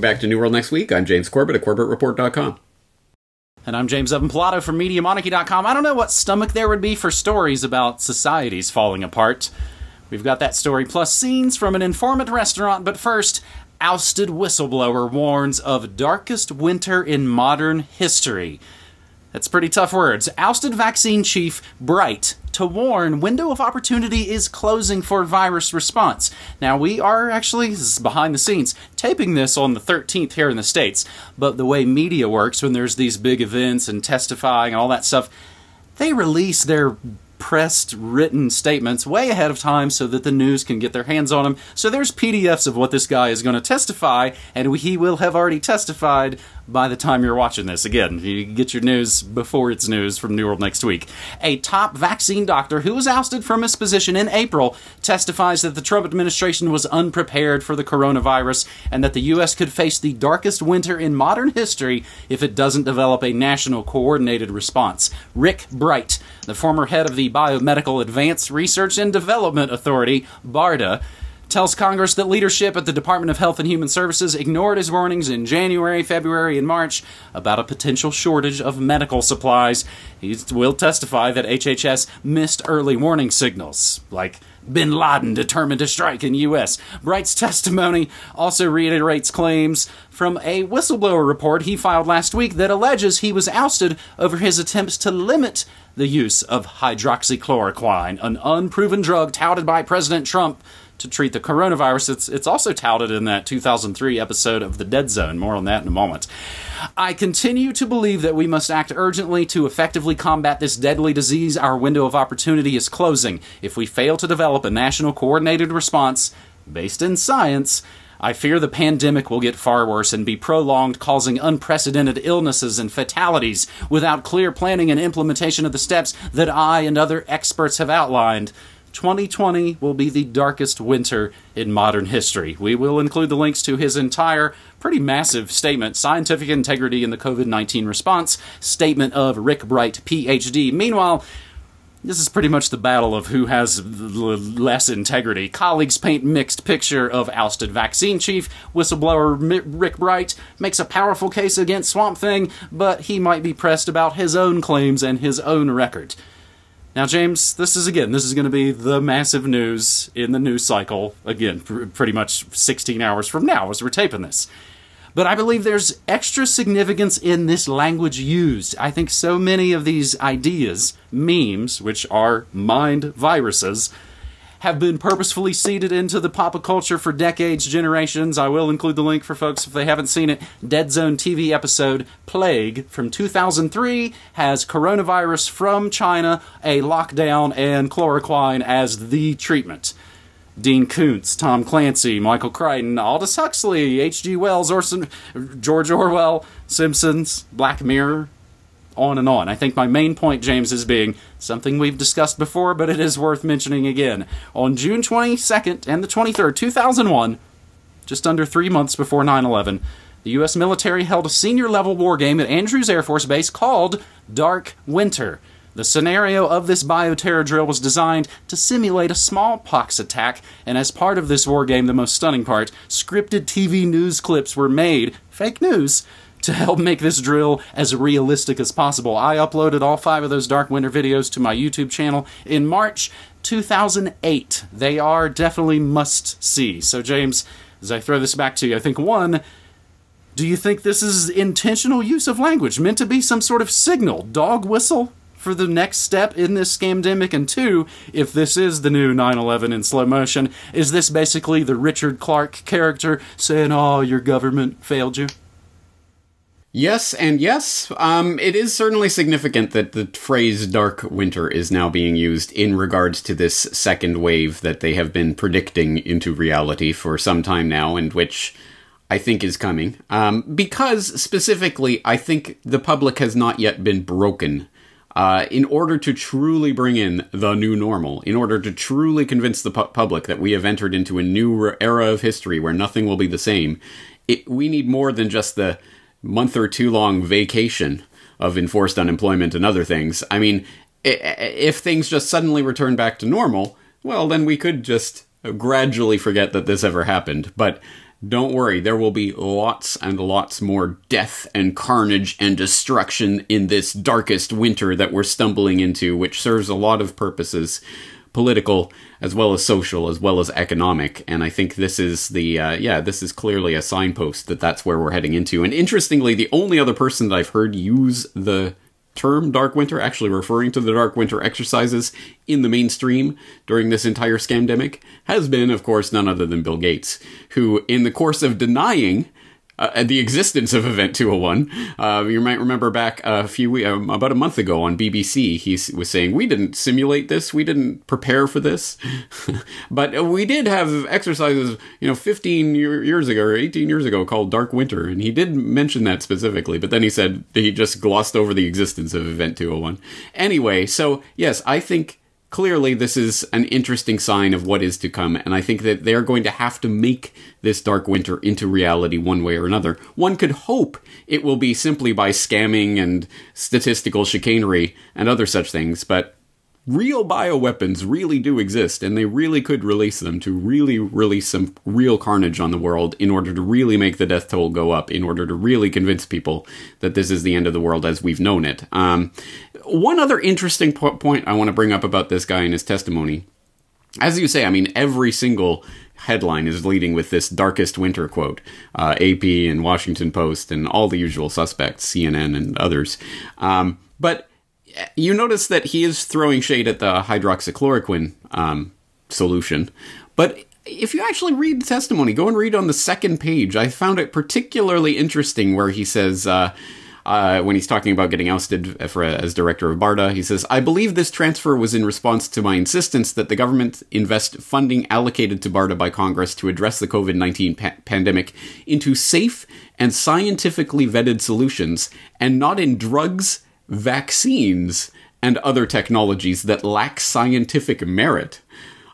Welcome back to New World Next Week. I'm James Corbett at CorbettReport.com. And I'm James Evan Pilato from MediaMonarchy.com. I don't know what stomach there would be for stories about societies falling apart. We've got that story plus scenes from an informant restaurant, but first, Ousted Whistleblower warns of darkest winter in modern history. That's pretty tough words. Ousted vaccine chief Bright to warn window of opportunity is closing for virus response. Now, we are actually, this is behind the scenes, taping this on the 13th here in the States, but the way media works when there's these big events and testifying and all that stuff, they release their pressed written statements way ahead of time so that the news can get their hands on them. So there's PDFs of what this guy is going to testify, and he will have already testified by the time you're watching this. Again, you get your news before it's news from New World Next Week. A top vaccine doctor who was ousted from his position in April testifies that the Trump administration was unprepared for the coronavirus and that the U.S. could face the darkest winter in modern history if it doesn't develop a national coordinated response. Rick Bright, the former head of the Biomedical Advanced Research and Development Authority, BARDA, tells Congress that leadership at the Department of Health and Human Services ignored his warnings in January, February, and March about a potential shortage of medical supplies. He will testify that HHS missed early warning signals, like Bin Laden determined to strike in U.S. Bright's testimony also reiterates claims from a whistleblower report he filed last week that alleges he was ousted over his attempts to limit the use of hydroxychloroquine, an unproven drug touted by President Trump to treat the coronavirus. It's also touted in that 2003 episode of The Dead Zone. More on that in a moment. I continue to believe that we must act urgently to effectively combat this deadly disease. Our window of opportunity is closing. If we fail to develop a national coordinated response based in science, I fear the pandemic will get far worse and be prolonged, causing unprecedented illnesses and fatalities without clear planning and implementation of the steps that I and other experts have outlined. 2020 will be the darkest winter in modern history. We will include the links to his entire, pretty massive statement, Scientific Integrity in the COVID-19 Response, statement of Rick Bright, Ph.D. Meanwhile, this is pretty much the battle of who has less integrity. Colleagues paint mixed picture of ousted vaccine chief. Whistleblower Rick Bright makes a powerful case against Swamp Thing, but he might be pressed about his own claims and his own record. Now, James, this is going to be the massive news in the news cycle, again, pretty much 16 hours from now as we're taping this. But I believe there's extra significance in this language used. I think so many of these ideas, memes, which are mind viruses, have been purposefully seeded into the pop culture for decades, generations. I will include the link for folks if they haven't seen it. Dead Zone TV episode Plague from 2003 has coronavirus from China, a lockdown, and chloroquine as the treatment. Dean Koontz, Tom Clancy, Michael Crichton, Aldous Huxley, H.G. Wells, George Orwell, Simpsons, Black Mirror, on and on. I think my main point, James, is being something we've discussed before, but it is worth mentioning again. On June 22nd and the 23rd, 2001, just under 3 months before 9/11, the U.S. military held a senior-level war game at Andrews Air Force Base called Dark Winter. The scenario of this bioterror drill was designed to simulate a smallpox attack, and as part of this war game, the most stunning part, scripted TV news clips were made, fake news, to help make this drill as realistic as possible. I uploaded all 5 of those Dark Winter videos to my YouTube channel in March 2008. They are definitely must-see. So, James, as I throw this back to you, I think, one, do you think this is intentional use of language, meant to be some sort of signal, dog whistle, for the next step in this scamdemic? And 2, if this is the new 9/11 in slow motion, is this basically the Richard Clarke character saying, oh, your government failed you? Yes and yes. It is certainly significant that the phrase dark winter is now being used in regards to this second wave that they have been predicting into reality for some time now, and which I think is coming. Because, specifically, I think the public has not yet been broken. In order to truly bring in the new normal, in order to truly convince the public that we have entered into a new era of history where nothing will be the same, we need more than just the month or 2 long vacation of enforced unemployment and other things. I mean, if things just suddenly return back to normal, well, then we could just gradually forget that this ever happened. But don't worry, there will be lots and lots more death and carnage and destruction in this darkest winter that we're stumbling into, which serves a lot of purposes, political as well as social as well as economic. And I think this is this is clearly a signpost that that's where we're heading into. And interestingly, the only other person that I've heard use the term Dark Winter, actually referring to the Dark Winter exercises in the mainstream during this entire scamdemic, has been, of course, none other than Bill Gates, who, in the course of denying the existence of Event 201, you might remember back about a month ago on BBC, he was saying, we didn't simulate this, we didn't prepare for this, but we did have exercises, 15 years ago or 18 years ago called Dark Winter, and he did mention that specifically, but then he said he just glossed over the existence of Event 201. Anyway, so yes, I think clearly this is an interesting sign of what is to come, and I think that they're going to have to make this Dark Winter into reality one way or another. One could hope it will be simply by scamming and statistical chicanery and other such things, but real bioweapons really do exist, and they really could release them to really release some real carnage on the world in order to really make the death toll go up, in order to really convince people that this is the end of the world as we've known it. One other interesting point I want to bring up about this guy and his testimony. As you say, I mean, every single headline is leading with this darkest winter quote. AP and Washington Post and all the usual suspects, CNN and others. But you notice that he is throwing shade at the hydroxychloroquine solution. But if you actually read the testimony, go and read on the second page. I found it particularly interesting where he says, when he's talking about getting ousted as director of BARDA, he says, I believe this transfer was in response to my insistence that the government invest funding allocated to BARDA by Congress to address the COVID-19 pandemic into safe and scientifically vetted solutions, and not in drugs, vaccines, and other technologies that lack scientific merit.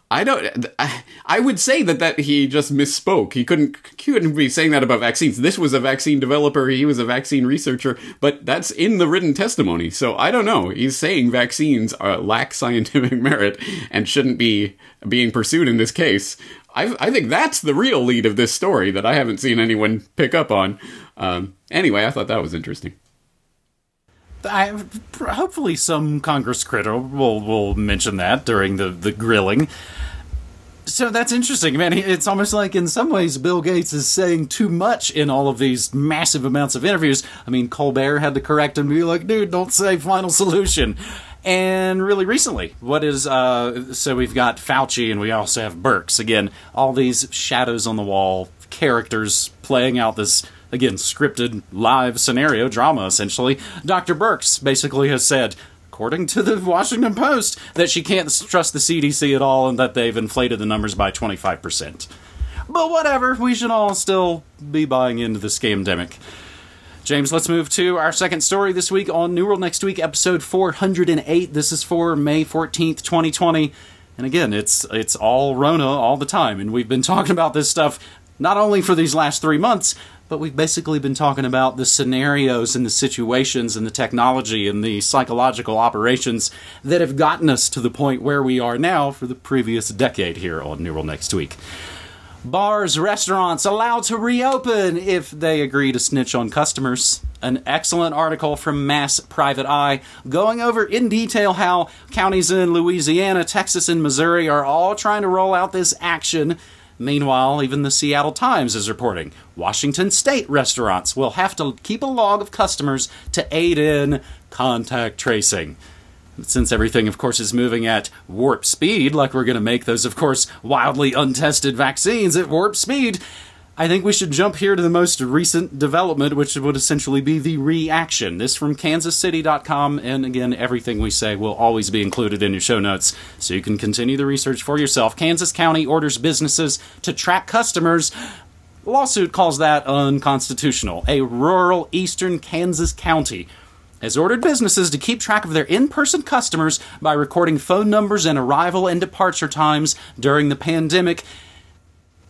I would say that he just misspoke. He couldn't be saying that about vaccines. This was a vaccine developer, he was a vaccine researcher, but that's in the written testimony. So I don't know. He's saying vaccines lack scientific merit and shouldn't be being pursued in this case. I think that's the real lead of this story that I haven't seen anyone pick up on. Anyway, I thought that was interesting. Hopefully some Congress critter will mention that during the grilling. So that's interesting, man. It's almost like in some ways Bill Gates is saying too much in all of these massive amounts of interviews. I mean, Colbert had to correct him and be like, dude, don't say final solution. And really recently, so we've got Fauci and we also have Birx. Again, all these shadows on the wall, characters playing out this, again, scripted live scenario, drama, essentially. Dr. Birx basically has said, according to the Washington Post, that she can't trust the CDC at all and that they've inflated the numbers by 25%. But whatever, we should all still be buying into the scamdemic. James, let's move to our second story this week on New World Next Week, episode 408. This is for May 14th, 2020. And again, it's all Rona all the time. And we've been talking about this stuff not only for these last 3 months, but we've basically been talking about the scenarios and the situations and the technology and the psychological operations that have gotten us to the point where we are now for the previous decade here on New World Next Week. Bars, restaurants allowed to reopen if they agree to snitch on customers. An excellent article from Mass Private Eye going over in detail how counties in Louisiana, Texas, and Missouri are all trying to roll out this action. Meanwhile, even the Seattle Times is reporting Washington state restaurants will have to keep a log of customers to aid in contact tracing. Since everything, of course, is moving at warp speed, like we're going to make those, of course, wildly untested vaccines at warp speed, I think we should jump here to the most recent development, which would essentially be the reaction. This from kansascity.com, and again, everything we say will always be included in your show notes, so you can continue the research for yourself. Kansas County orders businesses to track customers. Lawsuit calls that unconstitutional. A rural eastern Kansas county has ordered businesses to keep track of their in-person customers by recording phone numbers and arrival and departure times during the pandemic,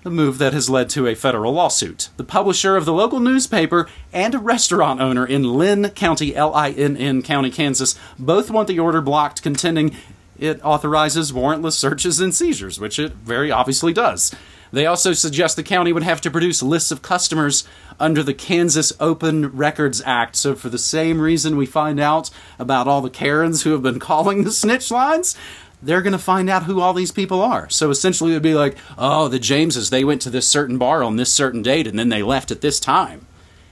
a move that has led to a federal lawsuit. The publisher of the local newspaper and a restaurant owner in Linn County, Linn County, Kansas, both want the order blocked, contending it authorizes warrantless searches and seizures, which it very obviously does. They also suggest the county would have to produce lists of customers under the Kansas Open Records Act. So for the same reason we find out about all the Karens who have been calling the snitch lines, they're going to find out who all these people are. So essentially it would be like, oh, the Jameses, they went to this certain bar on this certain date and then they left at this time.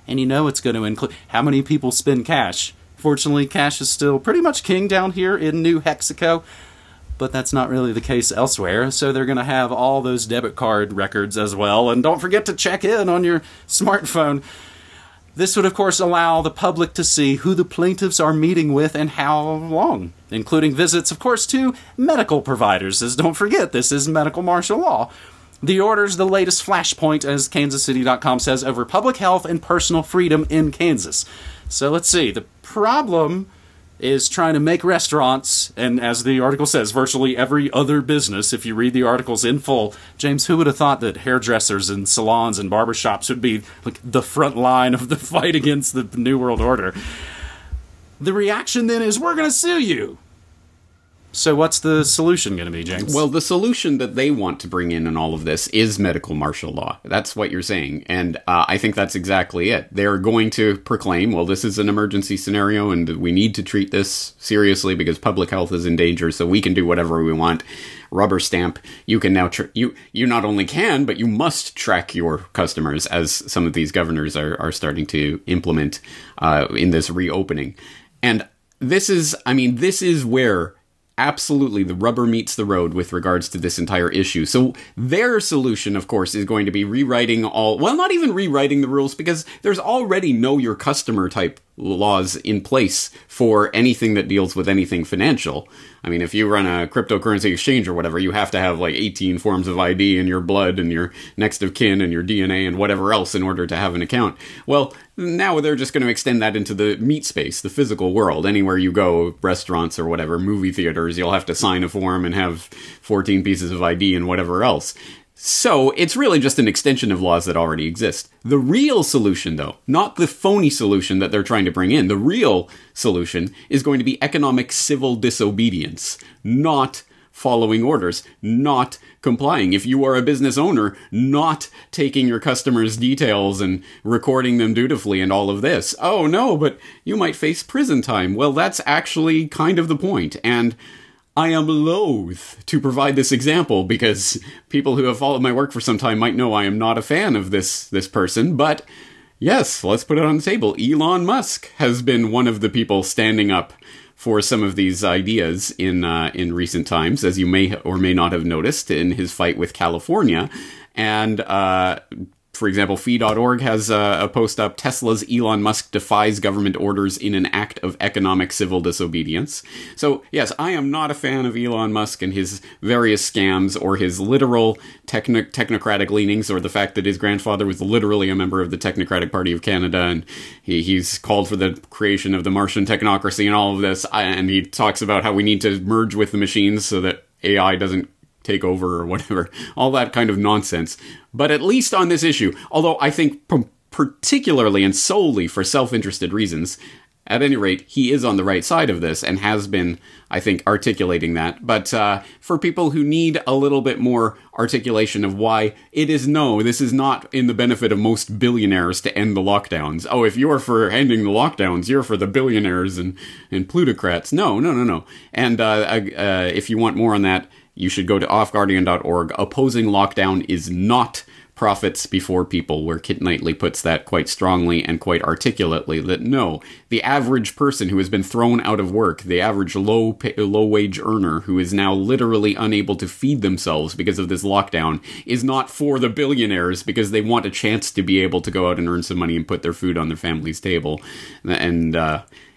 And you know it's going to include how many people spend cash. Fortunately, cash is still pretty much king down here in New Mexico, but that's not really the case elsewhere. So they're going to have all those debit card records as well. And don't forget to check in on your smartphone. This would, of course, allow the public to see who the plaintiffs are meeting with and how long, including visits, of course, to medical providers, as don't forget, this is medical martial law. The order's the latest flashpoint, as KansasCity.com says, over public health and personal freedom in Kansas. So let's see. The problem is trying to make restaurants, and as the article says, virtually every other business, if you read the articles in full. James, who would have thought that hairdressers and salons and barbershops would be like the front line of the fight against the New World Order? The reaction then is, we're going to sue you. So what's the solution going to be, James? Well, the solution that they want to bring in all of this is medical martial law. That's what you're saying. And I think that's exactly it. They're going to proclaim, well, this is an emergency scenario and we need to treat this seriously because public health is in danger, so we can do whatever we want. Rubber stamp. You can now, you not only can, but you must track your customers, as some of these governors are starting to implement in this reopening. And this is where absolutely the rubber meets the road with regards to this entire issue. So their solution, of course, is going to be rewriting not even rewriting the rules, because there's already know your customer type laws in place for anything that deals with anything financial. I mean, if you run a cryptocurrency exchange or whatever, you have to have like 18 forms of ID and your blood and your next of kin and your DNA and whatever else in order to have an account. Well, now they're just going to extend that into the meat space, the physical world. Anywhere you go, restaurants or whatever, movie theaters, you'll have to sign a form and have 14 pieces of ID and whatever else. So it's really just an extension of laws that already exist. The real solution, though, not the phony solution that they're trying to bring in, the real solution is going to be economic civil disobedience, not following orders, not complying. If you are a business owner, not taking your customers' details and recording them dutifully and all of this. Oh no, but you might face prison time. Well, that's actually kind of the point. And I am loath to provide this example because people who have followed my work for some time might know I am not a fan of this person, but yes, let's put it on the table. Elon Musk has been one of the people standing up for some of these ideas in recent times, as you may or may not have noticed in his fight with California. And for example, Fee.org has a post up, Tesla's Elon Musk defies government orders in an act of economic civil disobedience. So, yes, I am not a fan of Elon Musk and his various scams or his literal technocratic leanings, or the fact that his grandfather was literally a member of the Technocratic Party of Canada, and he's called for the creation of the Martian technocracy and all of this, and he talks about how we need to merge with the machines so that AI doesn't take over or whatever, all that kind of nonsense. But at least on this issue, although I think particularly and solely for self-interested reasons, at any rate, he is on the right side of this and has been, I think, articulating that. But for people who need a little bit more articulation of why this is not in the benefit of most billionaires to end the lockdowns. Oh, if you're for ending the lockdowns, you're for the billionaires and plutocrats. No. And if you want more on that, you should go to offguardian.org. Opposing lockdown is not profits before people, where Kit Knightley puts that quite strongly and quite articulately, that no, the average person who has been thrown out of work, the average low-wage earner who is now literally unable to feed themselves because of this lockdown, is not for the billionaires because they want a chance to be able to go out and earn some money and put their food on their family's table. And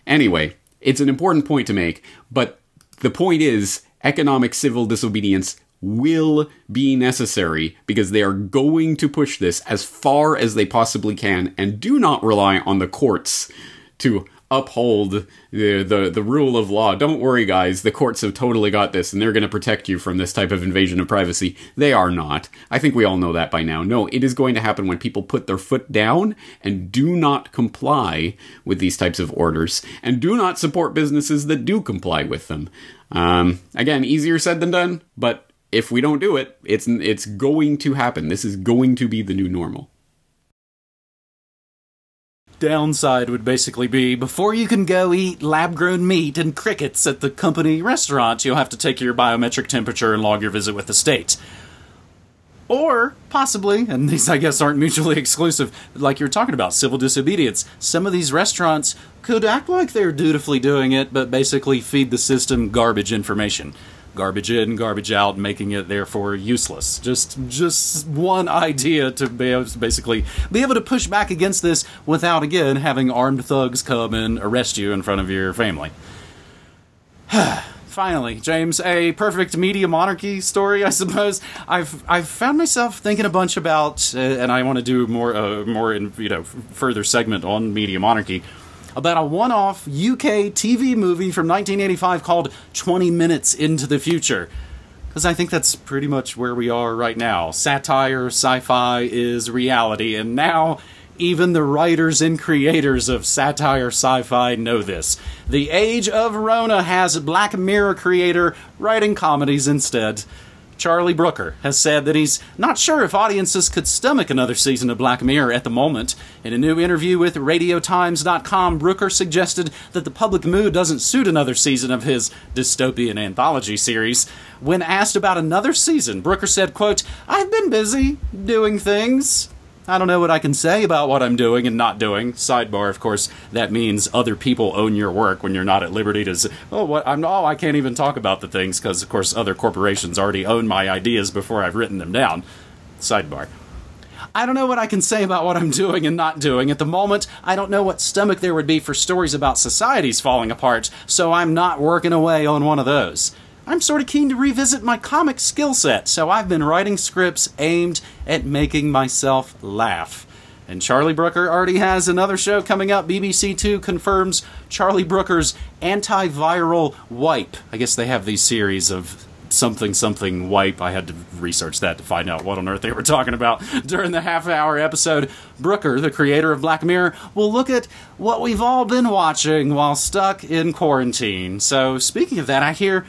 anyway, it's an important point to make, but the point is, economic civil disobedience will be necessary because they are going to push this as far as they possibly can, and do not rely on the courts to uphold the rule of law. Don't worry, guys, the courts have totally got this and they're going to protect you from this type of invasion of privacy. They are not. I think we all know that by now. No, it is going to happen when people put their foot down and do not comply with these types of orders, and do not support businesses that do comply with them. Again, easier said than done, but if we don't do it, it's going to happen. This is going to be the new normal. Downside would basically be, before you can go eat lab-grown meat and crickets at the company restaurant, you'll have to take your biometric temperature and log your visit with the state. Or, possibly, and these I guess aren't mutually exclusive, like you're talking about, civil disobedience, some of these restaurants could act like they're dutifully doing it, but basically feed the system garbage information. Garbage in, garbage out, making it therefore useless. Just one idea to be able to basically be able to push back against this without, again, having armed thugs come and arrest you in front of your family. Finally, James, a perfect media monarchy story, I suppose. I've found myself thinking a bunch about, and I want to do more in further segment on media monarchy, about a one-off UK TV movie from 1985 called 20 Minutes into the Future. Because I think that's pretty much where we are right now. Satire, sci-fi is reality, and now even the writers and creators of satire sci-fi know this. The age of Rona has Black Mirror creator writing comedies instead. Charlie Brooker has said that he's not sure if audiences could stomach another season of Black Mirror at the moment. In a new interview with RadioTimes.com, Brooker suggested that the public mood doesn't suit another season of his dystopian anthology series. When asked about another season, Brooker said, quote, "I've been busy doing things. I don't know what I can say about what I'm doing and not doing." Sidebar, of course, that means other people own your work when you're not at liberty to say, I can't even talk about the things because, of course, other corporations already own my ideas before I've written them down. Sidebar. I don't know what I can say about what I'm doing and not doing. At the moment, I don't know what stomach there would be for stories about societies falling apart, so I'm not working away on one of those. I'm sort of keen to revisit my comic skill set, so I've been writing scripts aimed at making myself laugh. And Charlie Brooker already has another show coming up. BBC Two confirms Charlie Brooker's antiviral wipe. I guess they have these series of something wipe. I had to research that to find out what on earth they were talking about during the half-hour episode. Brooker, the creator of Black Mirror, will look at what we've all been watching while stuck in quarantine. So, speaking of that, I hear,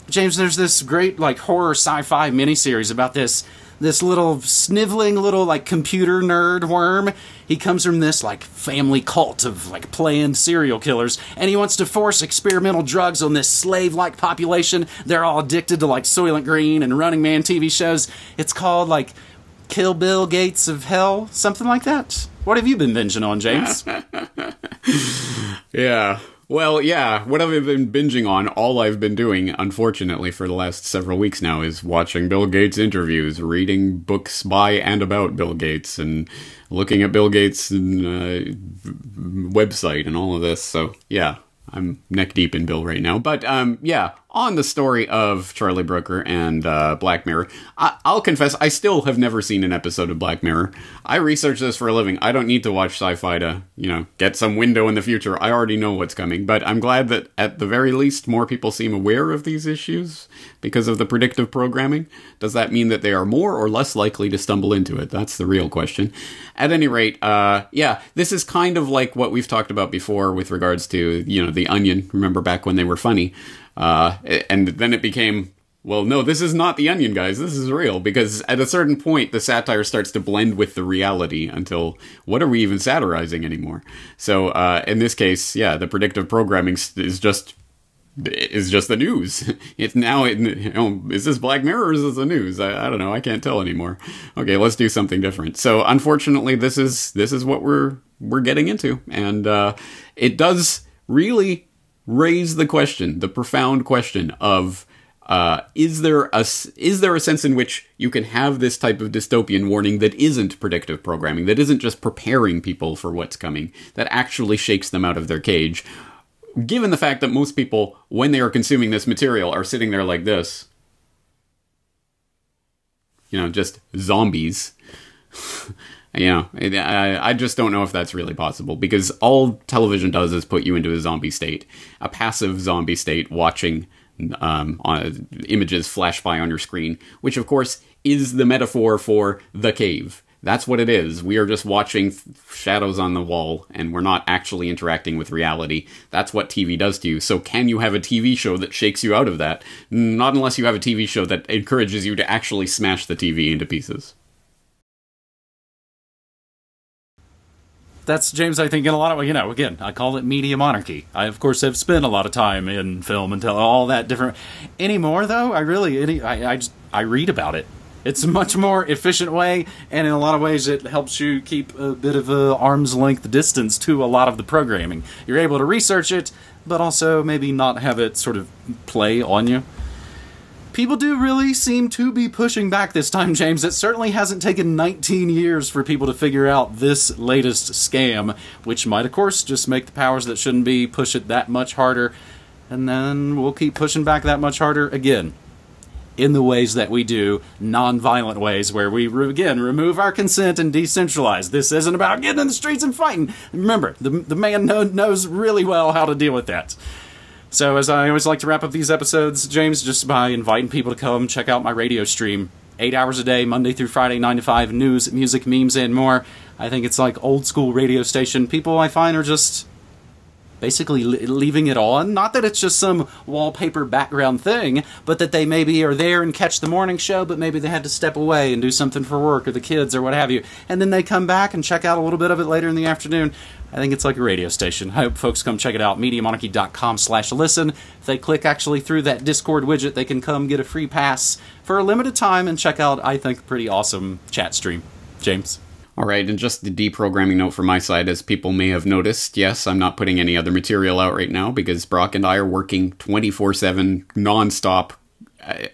James, there's this great, horror sci-fi miniseries about this little sniveling little, computer nerd worm. He comes from this, family cult of, planned serial killers, and he wants to force experimental drugs on this slave-like population. They're all addicted to, Soylent Green and Running Man TV shows. It's called, Kill Bill Gates of Hell, something like that. What have you been binging on, James? Yeah. Well, yeah, what I've been binging on, all I've been doing, unfortunately, for the last several weeks now, is watching Bill Gates interviews, reading books by and about Bill Gates, and looking at Bill Gates' website and all of this. So, yeah, I'm neck deep in Bill right now. But, yeah, on the story of Charlie Brooker and Black Mirror, I'll confess, I still have never seen an episode of Black Mirror. I research this for a living. I don't need to watch sci-fi to, get some window in the future. I already know what's coming. But I'm glad that, at the very least, more people seem aware of these issues because of the predictive programming. Does that mean that they are more or less likely to stumble into it? That's the real question. At any rate, yeah, this is kind of like what we've talked about before with regards to, The Onion. Remember back when they were funny? And then it became, well, no, this is not The Onion, guys. This is real. Because at a certain point, the satire starts to blend with the reality until, what are we even satirizing anymore? So, in this case, yeah, the predictive programming is just the news. It's now, is this Black Mirror or is this the news? I don't know. I can't tell anymore. Okay, let's do something different. So, unfortunately, this is what we're getting into. And, it does really raise the question, the profound question of, is there a sense in which you can have this type of dystopian warning that isn't predictive programming, that isn't just preparing people for what's coming, that actually shakes them out of their cage, given the fact that most people, when they are consuming this material, are sitting there like this, just zombies. I just don't know if that's really possible, because all television does is put you into a zombie state, a passive zombie state, watching images flash by on your screen, which of course is the metaphor for the cave. That's what it is. We are just watching shadows on the wall, and we're not actually interacting with reality. That's what TV does to you. So can you have a TV show that shakes you out of that? Not unless you have a TV show that encourages you to actually smash the TV into pieces. That's, James, I think, in a lot of ways, again, I call it media monarchy. I, of course, have spent a lot of time in film and all that different... Anymore, though, I read about it. It's a much more efficient way, and in a lot of ways it helps you keep a bit of a arm's length distance to a lot of the programming. You're able to research it, but also maybe not have it sort of play on you. People do really seem to be pushing back this time, James. It certainly hasn't taken 19 years for people to figure out this latest scam, which might, of course, just make the powers that shouldn't be push it that much harder, and then we'll keep pushing back that much harder again. In the ways that we do, non-violent ways, where we, again, remove our consent and decentralize. This isn't about getting in the streets and fighting. Remember, the man knows really well how to deal with that. So, as I always like to wrap up these episodes, James, just by inviting people to come check out my radio stream. 8 hours a day, Monday through Friday, 9 to 5, news, music, memes, and more. I think it's like old school radio station. People I find are just basically leaving it on. Not that it's just some wallpaper background thing, but that they maybe are there and catch the morning show, but maybe they had to step away and do something for work or the kids or what have you. And then they come back and check out a little bit of it later in the afternoon. I think it's like a radio station. I hope folks come check it out, MediaMonarchy.com/listen. If they click actually through that Discord widget, they can come get a free pass for a limited time and check out, I think, a pretty awesome chat stream. James? All right, and just the deprogramming note from my side, as people may have noticed, yes, I'm not putting any other material out right now because Brock and I are working 24/7, non-stop,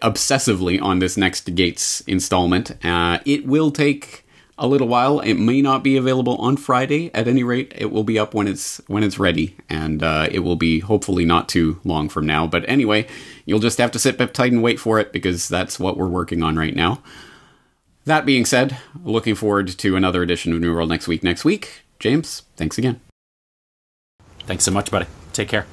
obsessively on this next Gates installment. It will take a little while. It may not be available on Friday. At any rate, it will be up when it's ready, and it will be hopefully not too long from now. But anyway, you'll just have to sit tight and wait for it because that's what we're working on right now. That being said, looking forward to another edition of New World next week. James, thanks again. Thanks so much, buddy. Take care.